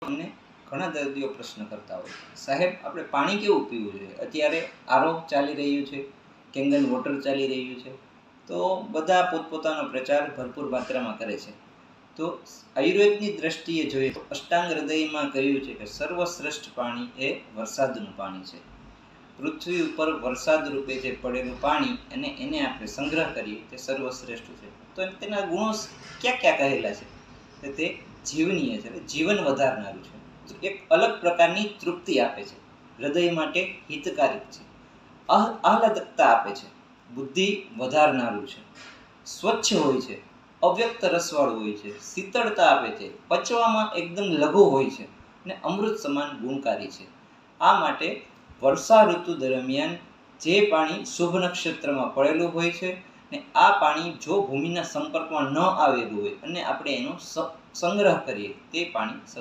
અમને ઘણા દર્દીઓ પ્રશ્ન કરતા હોય, સાહેબ આપણે પાણી કેવું પીવું જોઈએ? અત્યારે આરો ચાલી રહ્યું છે, કેંગન વોટર ચાલી રહ્યું છે, તો બધા પોતપોતાનો પ્રચાર ભરપૂર માત્રામાં કરે છે. તો આયુર્વેદની દ્રષ્ટિએ જોઈએ તો અષ્ટાંગ હૃદયમાં કહ્યું છે કે સર્વશ્રેષ્ઠ પાણી એ વરસાદનું પાણી છે. પૃથ્વી ઉપર વરસાદ રૂપે જે પડેલું પાણી એને આપણે સંગ્રહ કરીએ તે સર્વશ્રેષ્ઠ છે. તો તેના ગુણો ક્યાં ક્યાં કહેલા છે? તે જીવનીય છે, જીવન વધારનારું છે, એક અલગ પ્રકારની તૃપ્તિ આપે છે, હૃદય માટે હિતકારક છે, આહલાદકતા આપે છે, બુદ્ધિ વધારનારું છે, સ્વચ્છ હોય છે, અવ્યક્ત રસવાળું હોય છે, શીતળતા આપે છે, પચવામાં એકદમ લઘુ હોય છે અને અમૃત સમાન ગુણકારી છે. આ માટે વર્ષા ઋતુ દરમિયાન જે પાણી શુભ નક્ષત્રમાં પડેલું હોય છે ને આ પાણી જો ભૂમિના સંપર્કમાં ન આવેલું હોય અને આપણે એનો સંગ્રહ કરીએ તે પાણી